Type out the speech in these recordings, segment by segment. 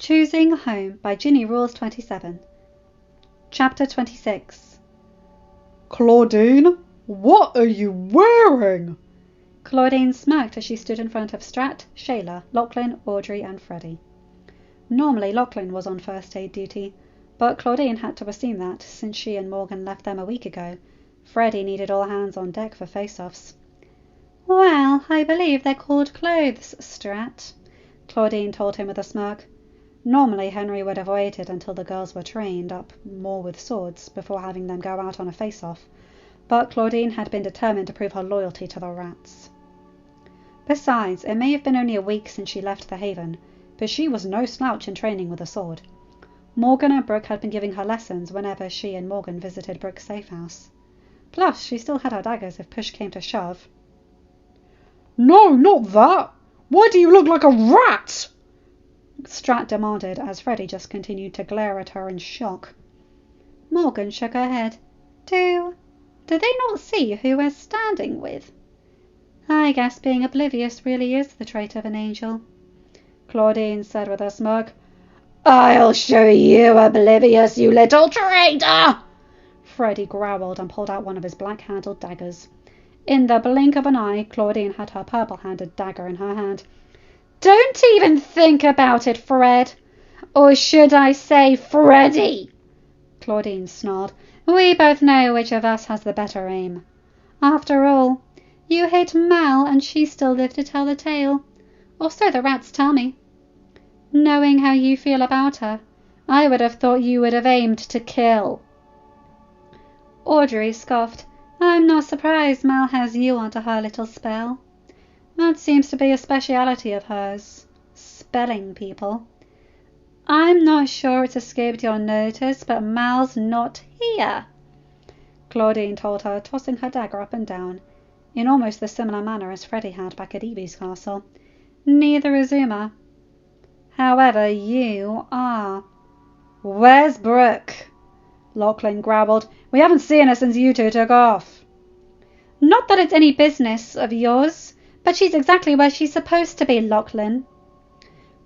Choosing Home by ginnyrules27. Chapter 26. Claudine, what are you wearing? Claudine smirked as she stood in front of Strat, Shayla, Lachlan, Audrey and Freddie. Normally Lachlan was on first aid duty, but Claudine had to assume that, since she and Morgan left them a week ago, Freddie needed all hands on deck for face-offs. "Well, I believe they're called clothes, Strat," Claudine told him with a smirk. Normally Henry would have waited until the girls were trained up more with swords before having them go out on a face-off, but Claudine had been determined to prove her loyalty to the rats. Besides, it may have been only a week since she left the Haven, but she was no slouch in training with a sword. Morgan and Brooke had been giving her lessons whenever she and Morgan visited Brooke's safe house. Plus, she still had her daggers if push came to shove. "No, not that! Why do you look like a rat?" Strat demanded as Freddie just continued to glare at her in shock. Morgan shook her head. Do they not see who we're standing with? I guess being oblivious really is the trait of an angel, Claudine said with a smirk. "I'll show you oblivious, you little traitor!" Freddie growled and pulled out one of his black-handled daggers. In the blink of an eye, Claudine had her purple-handed dagger in her hand. "Don't even think about it, Fred. Or should I say Freddie?" Claudine snarled. "We both know which of us has the better aim. After all, you hate Mal and she still lived to tell the tale. Or so the rats tell me. Knowing how you feel about her, I would have thought you would have aimed to kill." Audrey scoffed. "I'm not surprised Mal has you onto her little spell. That seems to be a speciality of hers, spelling people. I'm not sure it's escaped your notice, but Mal's not here," Claudine told her, tossing her dagger up and down, in almost the similar manner as Freddie had back at Evie's castle. "Neither is Uma. However, you are." "Where's Brooke?" Lachlan growled. "We haven't seen her since you two took off." "Not that it's any business of yours, but she's exactly where she's supposed to be, Lachlan."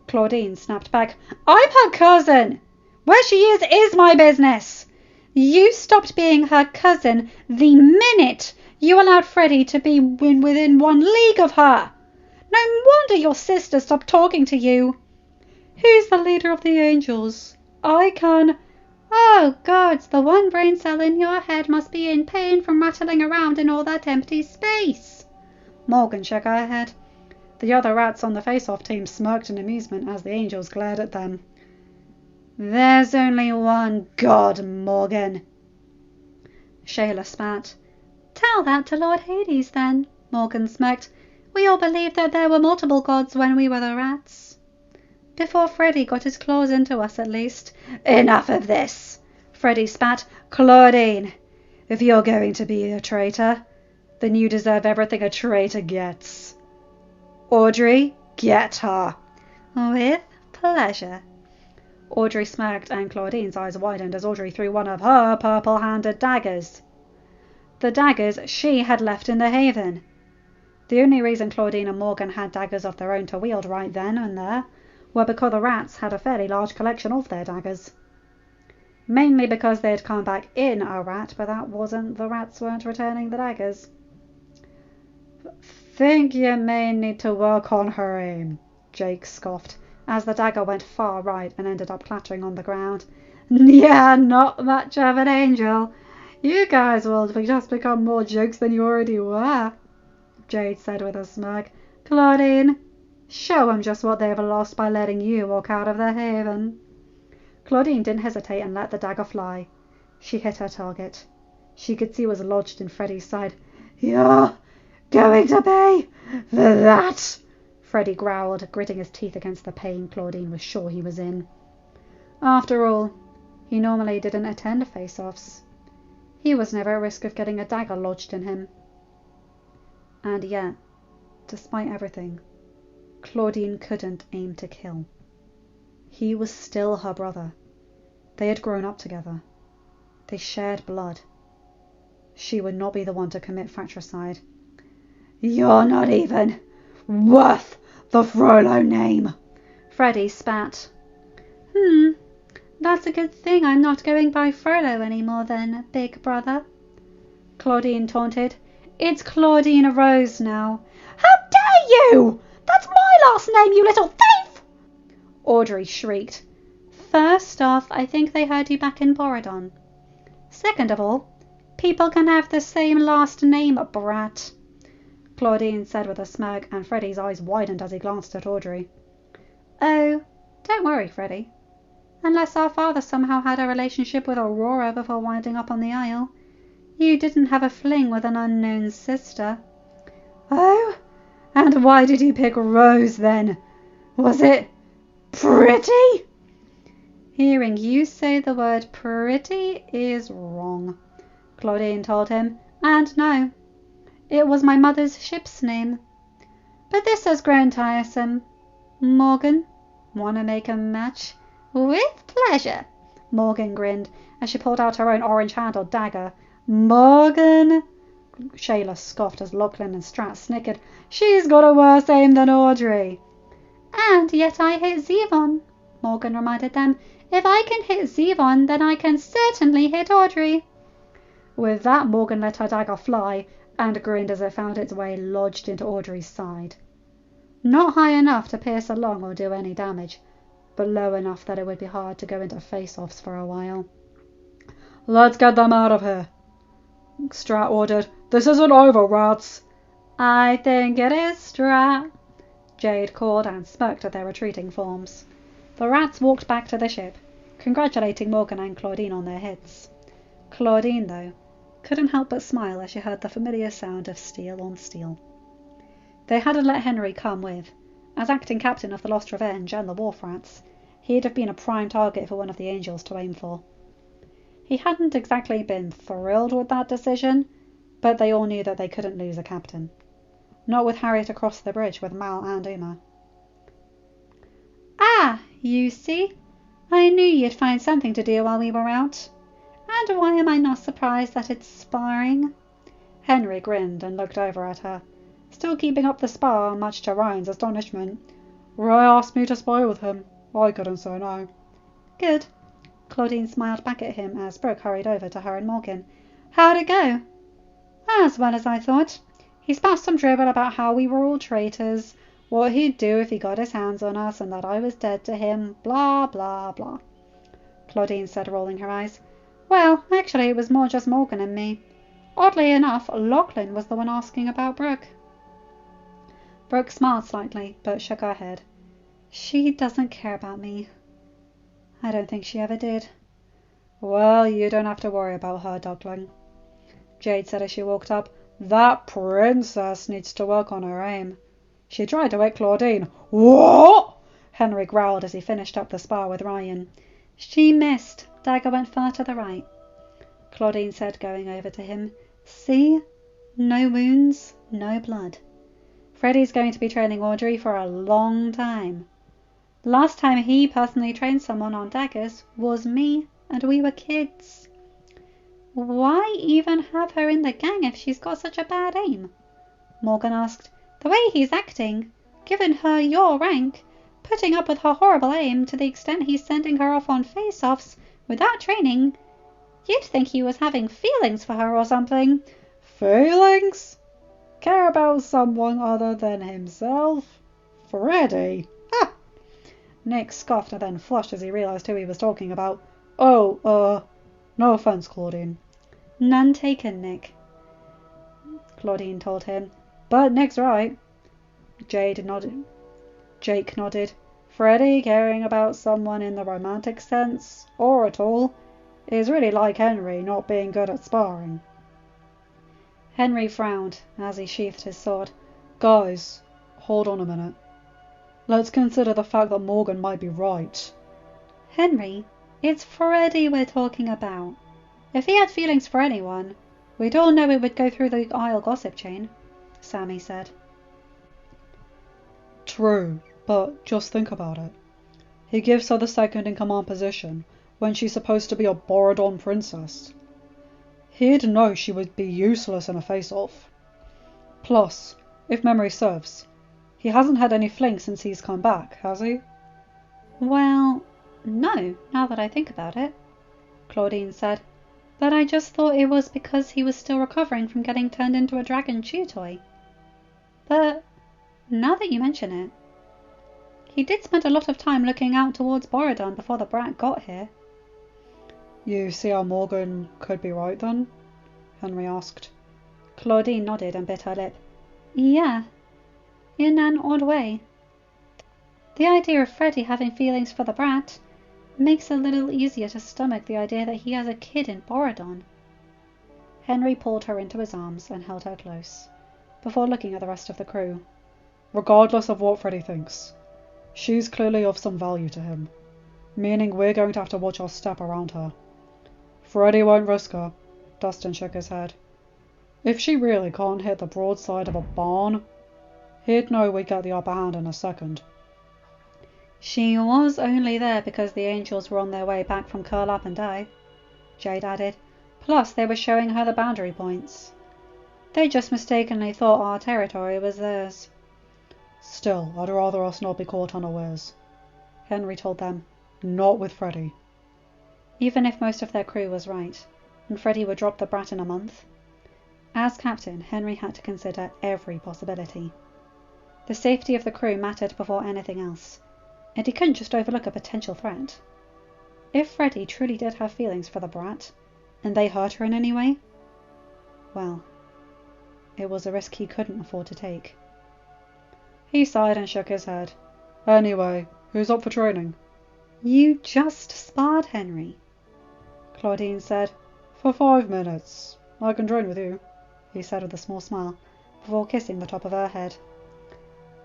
Claudine snapped back. "I'm her cousin. Where she is my business." "You stopped being her cousin the minute you allowed Freddie to be within 1 league of her. No wonder your sister stopped talking to you." "Who's the leader of the angels? I can..." "Oh, gods, the one brain cell in your head must be in pain from rattling around in all that empty space." Morgan shook her head. The other rats on the face-off team smirked in amusement as the angels glared at them. "There's only one god, Morgan." Shayla spat. "Tell that to Lord Hades, then," Morgan smirked. "We all believed that there were multiple gods when we were the rats. Before Freddie got his claws into us, at least." "Enough of this," Freddie spat. "Claudine, if you're going to be a traitor, then you deserve everything a traitor gets. Audrey, get her." "With pleasure." Audrey smirked and Claudine's eyes widened as Audrey threw one of her purple-handed daggers. The daggers she had left in the Haven. The only reason Claudine and Morgan had daggers of their own to wield right then and there were because the rats had a fairly large collection of their daggers. Mainly because they had come back in a rat, but that wasn't the rats weren't returning the daggers. "Think you may need to work on her aim," Jake scoffed, as the dagger went far right and ended up clattering on the ground. "Yeah, not much of an angel. You guys will just become more jokes than you already were," Jade said with a smirk. "Claudine, show 'em just what they've lost by letting you walk out of the Haven." Claudine didn't hesitate and let the dagger fly. She hit her target. She could see it was lodged in Freddie's side. "You're going to pay for that," Freddie growled, gritting his teeth against the pain Claudine was sure he was in. After all, he normally didn't attend face-offs. He was never at risk of getting a dagger lodged in him. And yet, despite everything, Claudine couldn't aim to kill. He was still her brother. They had grown up together. They shared blood. She would not be the one to commit fratricide. "You're not even worth the Frollo name," Freddie spat. That's a good thing I'm not going by Frodo anymore then, big brother. Claudine taunted. It's Claudine Rose now. How dare you! That's my last name, you little thief! Audrey shrieked. First off, I think they heard you back in Borodon. Second of all, people can have the same last name, brat. Claudine said with a smirk, and Freddie's eyes widened as he glanced at Audrey. Oh, don't worry, Freddie. Unless our father somehow had a relationship with Aurora before winding up on the Isle, you didn't have a fling with an unknown sister. Oh, and why did you pick Rose then? Was it pretty? Hearing you say the word pretty is wrong, Claudine told him, and no, it was my mother's ship's name. But this has grown tiresome. Morgan, want to make a match? With pleasure, Morgan grinned as she pulled out her own orange-handled dagger. Morgan, Shayla scoffed as Lachlan and Strat snickered. She's got a worse aim than Audrey. And yet I hit Zevon, Morgan reminded them. If I can hit Zevon, then I can certainly hit Audrey. With that, Morgan let her dagger fly and grinned as it found its way lodged into Audrey's side. Not high enough to pierce a lung or do any damage, but low enough that it would be hard to go into face-offs for a while. Let's get them out of here, Strat ordered. This isn't over, rats. I think it is, Strat, Jade called and smirked at their retreating forms. The rats walked back to the ship, congratulating Morgan and Claudine on their hits. Claudine, though, couldn't help but smile as she heard the familiar sound of steel on steel. They hadn't let Henry come with. As acting captain of the Lost Revenge and the Wharf Rats, he'd have been a prime target for one of the Angels to aim for. He hadn't exactly been thrilled with that decision, but they all knew that they couldn't lose a captain. Not with Harriet across the bridge with Mal and Uma. Ah, you see, I knew you'd find something to do while we were out. And why am I not surprised that it's sparring? Henry grinned and looked over at her, still keeping up the spar, much to Ryan's astonishment. Ray asked me to spy with him. I couldn't say no. Good. Claudine smiled back at him as Brooke hurried over to her and Morgan. How'd it go? As well as I thought. He spat some dribble about how we were all traitors, what he'd do if he got his hands on us, and that I was dead to him, blah, blah, blah. Claudine said, rolling her eyes. Well, actually it was more just Morgan and me. Oddly enough, Lachlan was the one asking about Brooke. Brooke smiled slightly, but shook her head. She doesn't care about me. I don't think she ever did. Well, you don't have to worry about her, duckling, Jade said as she walked up. That princess needs to work on her aim. She tried to hit Claudine. What? Henry growled as he finished up the spar with Ryan. She missed. Dagger went far to the right, Claudine said, going over to him. See? No wounds, no blood. Freddie's going to be training Audrey for a long time. Last time he personally trained someone on daggers was me, and we were kids. Why even have her in the gang if she's got such a bad aim? Morgan asked. The way he's acting, given her your rank, putting up with her horrible aim to the extent he's sending her off on face-offs without training, you'd think he was having feelings for her or something. Feelings? Care about someone other than himself? Freddie? Ha! Nick scoffed and then flushed as he realized who he was talking about. Oh, no offense, Claudine. None taken, Nick, Claudine told him. But Nick's right. Jake nodded. Freddie caring about someone in the romantic sense, or at all, is really like Henry not being good at sparring. Henry frowned as he sheathed his sword. Guys, hold on a minute. Let's consider the fact that Morgan might be right. Henry, it's Freddie we're talking about. If he had feelings for anyone, we'd all know it would go through the Isle gossip chain, Sammy said. True, but just think about it. He gives her the second-in-command position when she's supposed to be a Borodon princess. He'd know she would be useless in a face-off. Plus, if memory serves, he hasn't had any fling since he's come back, has he? Well, No, now that I think about it, Claudine said, but I just thought it was because he was still recovering from getting turned into a dragon chew toy. But now that you mention it, he did spend a lot of time looking out towards Borodon before the brat got here. You see how Morgan could be right then? Henry asked. Claudine nodded and bit her lip. Yeah, in an odd way. The idea of Freddie having feelings for the brat makes it a little easier to stomach the idea that he has a kid in Borodon. Henry pulled her into his arms and held her close, before looking at the rest of the crew. Regardless of what Freddie thinks, she's clearly of some value to him, meaning we're going to have to watch our step around her. Freddie won't risk her. Dustin shook his head. If she really can't hit the broadside of a barn, he'd know we'd get the upper hand in a second. She was only there because the angels were on their way back from Curl Up and Die, Jade added. Plus, they were showing her the boundary points. They just mistakenly thought our territory was theirs. Still, I'd rather us not be caught unawares, Henry told them. Not with Freddie. Even if most of their crew was right, and Freddie would drop the brat in a month, as captain, Henry had to consider every possibility. The safety of the crew mattered before anything else, and he couldn't just overlook a potential threat. If Freddie truly did have feelings for the brat, and they hurt her in any way, well, it was a risk he couldn't afford to take. He sighed and shook his head. Anyway, who's up for training? You just sparred, Henry, Claudine said. For 5 minutes. I can join with you, he said with a small smile, before kissing the top of her head.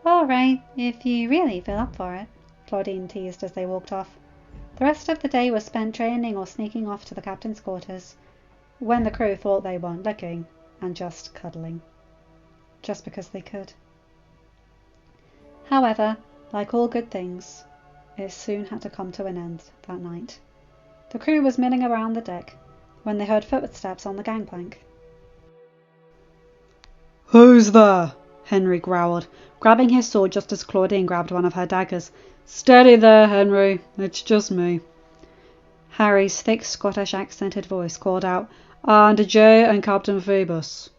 All right, if you really feel up for it, Claudine teased as they walked off. The rest of the day was spent training or sneaking off to the captain's quarters, when the crew thought they weren't looking, and just cuddling. Just because they could. However, like all good things, it soon had to come to an end that night. The crew was milling around the deck when they heard footsteps on the gangplank. Who's there? Henry growled, grabbing his sword just as Claudine grabbed one of her daggers. Steady there, Henry. It's just me. Harry's thick Scottish accented voice called out, And Jay and Captain Phoebus.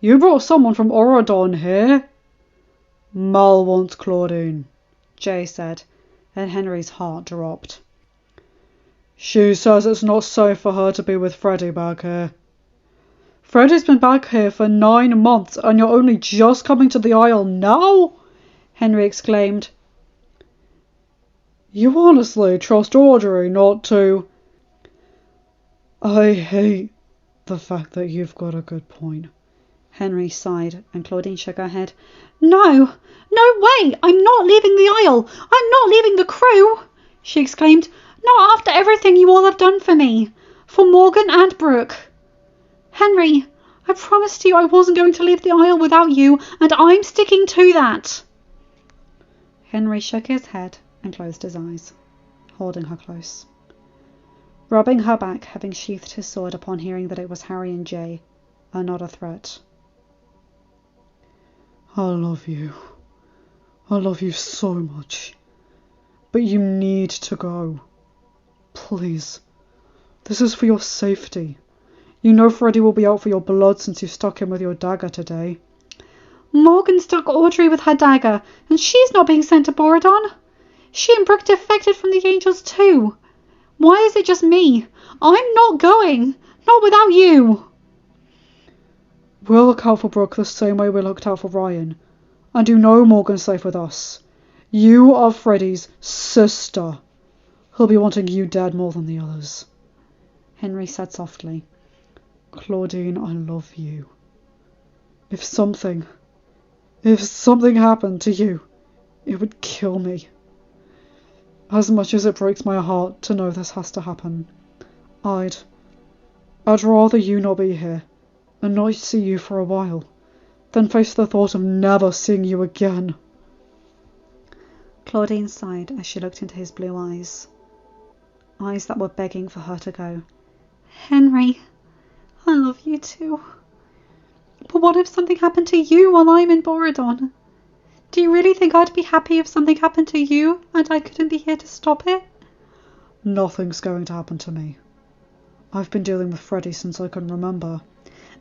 You brought someone from Orodon here? Mal wants Claudine, Jay said, and Henry's heart dropped. She says it's not safe for her to be with Freddie back here. Freddie's been back here for 9 months and you're only just coming to the Isle now? Henry exclaimed. You honestly trust Audrey not to... I hate the fact that you've got a good point. Henry sighed and Claudine shook her head. No way! I'm not leaving the Isle! I'm not leaving the crew! She exclaimed. Not after everything you all have done for me. For Morgan and Brooke. Henry, I promised you I wasn't going to leave the Isle without you, and I'm sticking to that. Henry shook his head and closed his eyes, holding her close. Rubbing her back, having sheathed his sword upon hearing that it was Harry and Jay, and not a threat. I love you. I love you so much. But you need to go. Please. This is for your safety. You know Freddie will be out for your blood since you stuck him with your dagger today. Morgan stuck Audrey with her dagger, and she's not being sent to Borodon. She and Brooke defected from the Angels too. Why is it just me? I'm not going. Not without you. We'll look out for Brooke the same way we looked out for Ryan. And you know Morgan's safe with us. You are Freddie's sister. He'll be wanting you dead more than the others. Henry said softly. Claudine, I love you. If something happened to you, it would kill me. As much as it breaks my heart to know this has to happen, I'd rather you not be here and not see you for a while than face the thought of never seeing you again. Claudine sighed as she looked into his blue eyes. Eyes that were begging for her to go. Henry, I love you too. But what if something happened to you while I'm in Borodon? Do you really think I'd be happy if something happened to you and I couldn't be here to stop it? Nothing's going to happen to me. I've been dealing with Freddie since I can remember.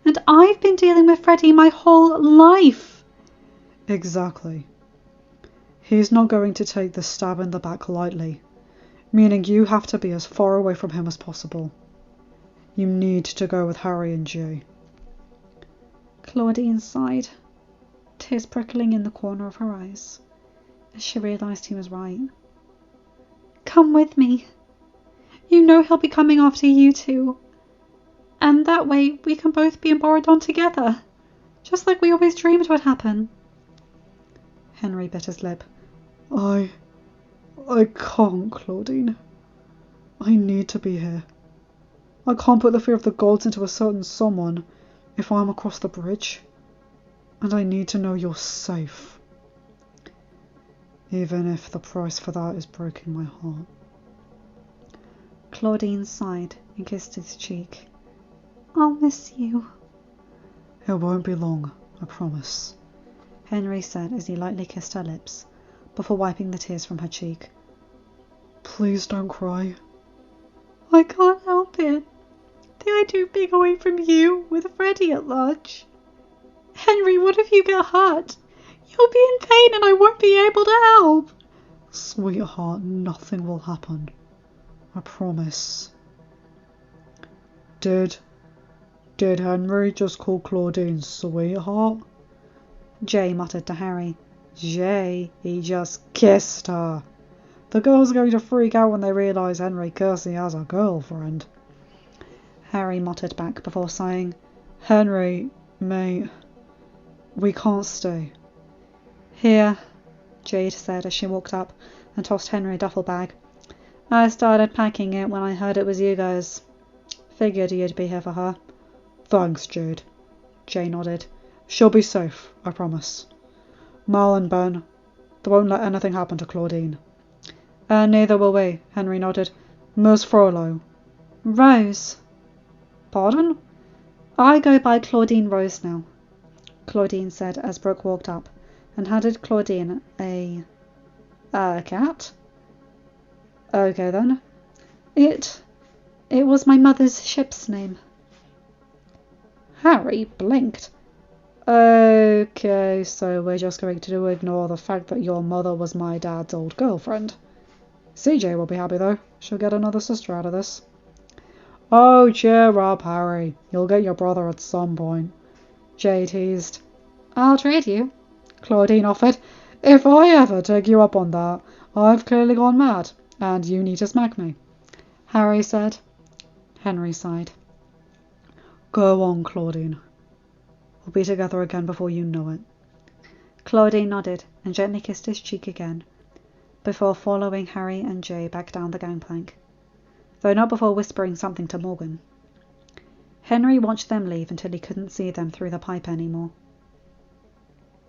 And I've been dealing with Freddie my whole life. Exactly. He's not going to take the stab in the back lightly, meaning you have to be as far away from him as possible. You need to go with Harry and Jay. Claudine sighed, tears prickling in the corner of her eyes, as she realised he was right. Come with me. You know he'll be coming after you two. And that way we can both be in Borodon together, just like we always dreamed would happen. Henry bit his lip. I can't, Claudine. I need to be here. I can't put the fear of the gods into a certain someone if I'm across the bridge. And I need to know you're safe. Even if the price for that is breaking my heart. Claudine sighed and kissed his cheek. I'll miss you. It won't be long, I promise, Henry said as he lightly kissed her lips, before wiping the tears from her cheek. Please don't cry. I can't help it. The idea of being away from you with Freddie at large. Henry, what if you get hurt? You'll be in pain and I won't be able to help. Sweetheart, nothing will happen. I promise. Did Henry just call Claudine sweetheart? Jay muttered to Harry. Jay, he just kissed her. The girls are going to freak out when they realise Henry Kersey has a girlfriend. Harry muttered back before sighing. Henry, mate, we can't stay. Here, Jade said as she walked up and tossed Henry a duffel bag. I started packing it when I heard it was you guys. Figured you'd be here for her. Thanks, Jade. Jay nodded. She'll be safe, I promise. Mal and Ben, they won't let anything happen to Claudine. Neither will we, Henry nodded. Miss Frollo. Rose. Pardon? I go by Claudine Rose now, Claudine said as Brooke walked up and handed Claudine a cat? Okay then. It was my mother's ship's name. Harry blinked. Okay, so we're just going to ignore the fact that your mother was my dad's old girlfriend. CJ will be happy though. She'll get another sister out of this. Oh, cheer up, Harry. You'll get your brother at some point. Jay teased. I'll trade you, Claudine offered. If I ever take you up on that, I've clearly gone mad, and you need to smack me. Harry said. Henry sighed. Go on, Claudine. We'll be together again before you know it. Claudine nodded and gently kissed his cheek again, before following Harry and Jay back down the gangplank, though not before whispering something to Morgan. Henry watched them leave until he couldn't see them through the pipe anymore.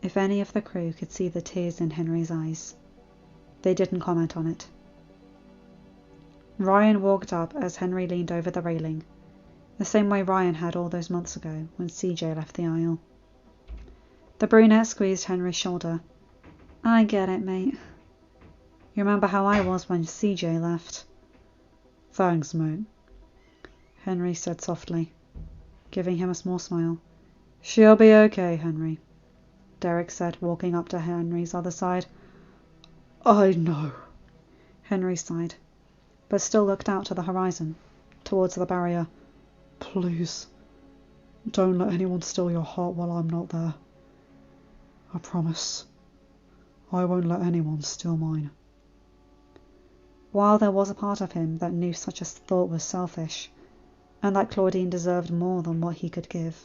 If any of the crew could see the tears in Henry's eyes, they didn't comment on it. Ryan walked up as Henry leaned over the railing, the same way Ryan had all those months ago when CJ left the aisle. The brunette squeezed Henry's shoulder. I get it, mate. You remember how I was when CJ left? Thanks, mate, Henry said softly, giving him a small smile. She'll be okay, Henry, Derek said, walking up to Henry's other side. I know, Henry sighed, but still looked out to the horizon, towards the barrier. Please, don't let anyone steal your heart while I'm not there. I promise, I won't let anyone steal mine. While there was a part of him that knew such a thought was selfish, and that Claudine deserved more than what he could give,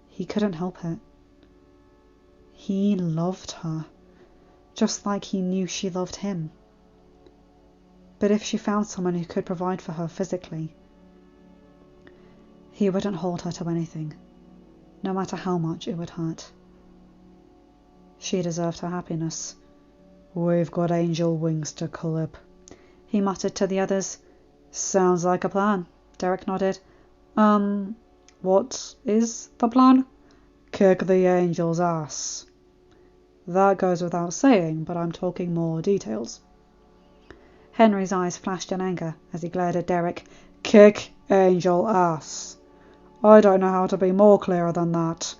he couldn't help it. He loved her, just like he knew she loved him. But if she found someone who could provide for her physically, he wouldn't hold her to anything, no matter how much it would hurt. She deserved her happiness. We've got angel wings to clip, he muttered to the others. Sounds like a plan, Derek nodded. What is the plan? Kick the angel's ass. That goes without saying, but I'm talking more details. Henry's eyes flashed in anger as he glared at Derek. Kick Angel ass. I don't know how to be more clearer than that.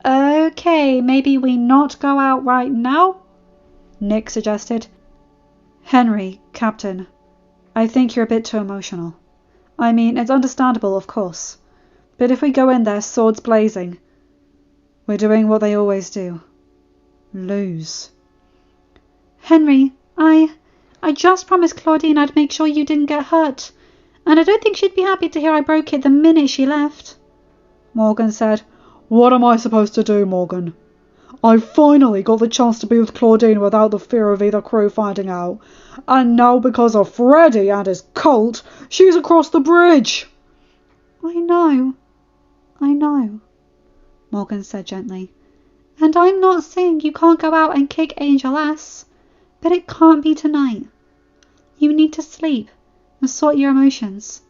Okay, maybe we not go out right now? Nick suggested. Henry, Captain, I think you're a bit too emotional. I mean, it's understandable, of course. But if we go in there swords blazing, we're doing what they always do. Lose. Henry, I just promised Claudine I'd make sure you didn't get hurt. And I don't think she'd be happy to hear I broke it the minute she left. Morgan said. What am I supposed to do, Morgan? I finally got the chance to be with Claudine without the fear of either crew finding out. And now because of Freddy and his cult, she's across the bridge. I know, Morgan said gently. And I'm not saying you can't go out and kick Angel ass, but it can't be tonight. You need to sleep and sort your emotions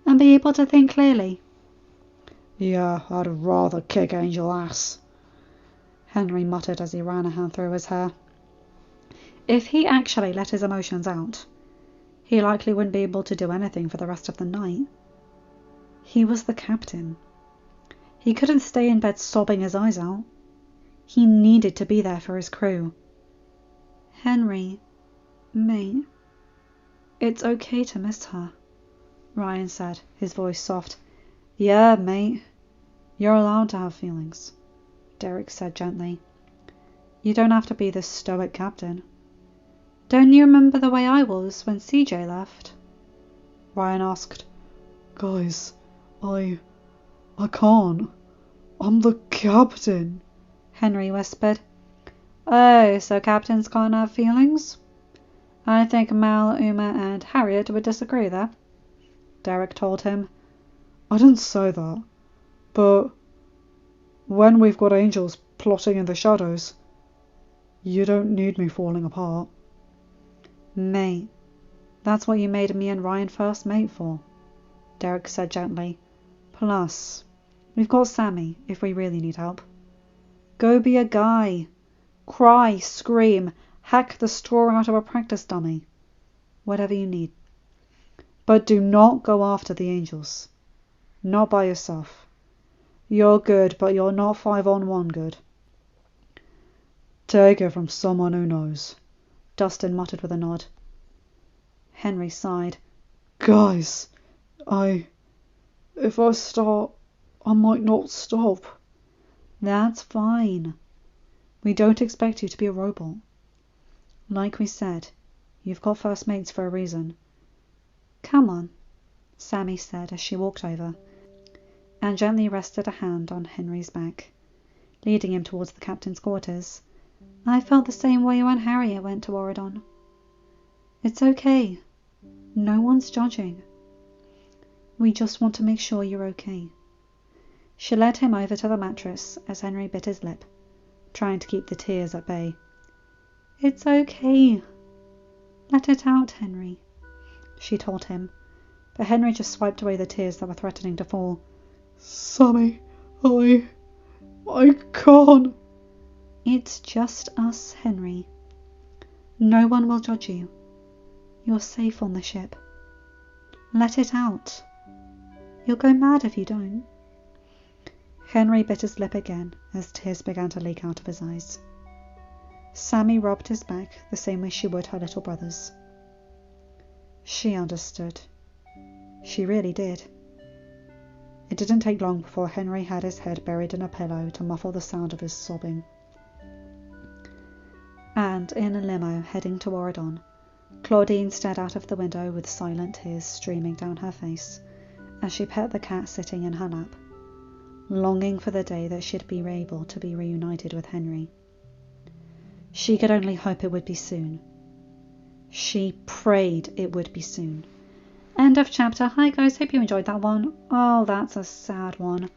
and be able to think clearly. Yeah, I'd rather kick Angel ass, Henry muttered as he ran a hand through his hair. If he actually let his emotions out, he likely wouldn't be able to do anything for the rest of the night. He was the captain. He couldn't stay in bed sobbing his eyes out. He needed to be there for his crew. Henry, mate. It's okay to miss her, Ryan said, his voice soft. Yeah, mate. You're allowed to have feelings, Derek said gently. You don't have to be the stoic captain. Don't you remember the way I was when CJ left? Ryan asked. Guys, I can't. I'm the captain, Henry whispered. Oh, so captains can't have feelings? I think Mal, Uma and Harriet would disagree there, Derek told him. I didn't say that, but when we've got angels plotting in the shadows, you don't need me falling apart. Mate, that's what you made me and Ryan first mate for, Derek said gently. Plus, we've got Sammy if we really need help. Go be a guy. Cry, scream, hack the straw out of a practice dummy. Whatever you need. But do not go after the angels. Not by yourself. You're good, but you're not 5-on-1 good. Take it from someone who knows, Dustin muttered with a nod. Henry sighed. Guys, if I start, I might not stop. That's fine. We don't expect you to be a robot. Like we said, you've got first mates for a reason. Come on, Sammy said as she walked over and gently rested a hand on Henry's back, leading him towards the captain's quarters. I felt the same way when Harriet went to Oridon. It's okay. No one's judging. We just want to make sure you're okay. She led him over to the mattress as Henry bit his lip, trying to keep the tears at bay. It's okay. Let it out, Henry, she told him, but Henry just swiped away the tears that were threatening to fall. Sammy, I can't. It's just us, Henry. No one will judge you. You're safe on the ship. Let it out. You'll go mad if you don't. Henry bit his lip again as tears began to leak out of his eyes. Sammy rubbed his back the same way she would her little brother's. She understood. She really did. It didn't take long before Henry had his head buried in a pillow to muffle the sound of his sobbing. And in a limo heading to Oridon, Claudine stared out of the window with silent tears streaming down her face as she pet the cat sitting in her lap, longing for the day that she'd be able to be reunited with Henry. She could only hope it would be soon. She prayed it would be soon. End of chapter. Hi guys, hope you enjoyed that one. Oh, that's a sad one.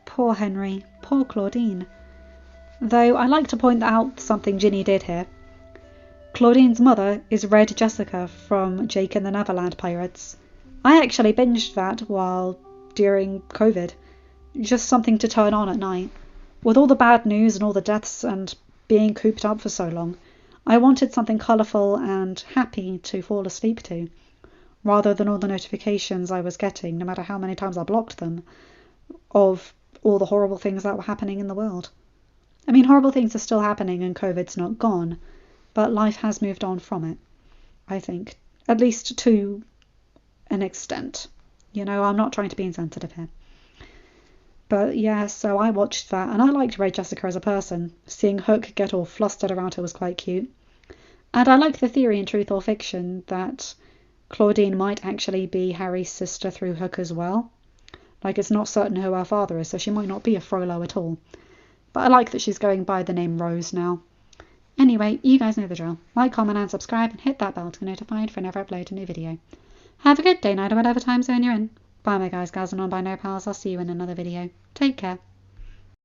Poor Henry, poor Claudine. Though I like to point out something Ginny did here. Claudine's mother is Red Jessica from Jake and the Neverland Pirates. I actually binged that during COVID. Just something to turn on at night. With all the bad news and all the deaths and being cooped up for so long, I wanted something colourful and happy to fall asleep to, rather than all the notifications I was getting, no matter how many times I blocked them, of all the horrible things that were happening in the world. I mean, horrible things are still happening and COVID's not gone, but life has moved on from it, I think, at least to an extent. You know, I'm not trying to be insensitive here. But yeah, so I watched that, and I liked Ray Jessica as a person. Seeing Hook get all flustered around her was quite cute. And I like the theory in Truth or Fiction that Claudine might actually be Harry's sister through Hook as well. Like, it's not certain who her father is, so she might not be a Frollo at all. But I like that she's going by the name Rose now. Anyway, you guys know the drill. Like, comment and subscribe, and hit that bell to be notified whenever I upload a new video. Have a good day, night, or whatever time zone you're in. Bye my guys, gals, and non-binary pals. I'll see you in another video. Take care.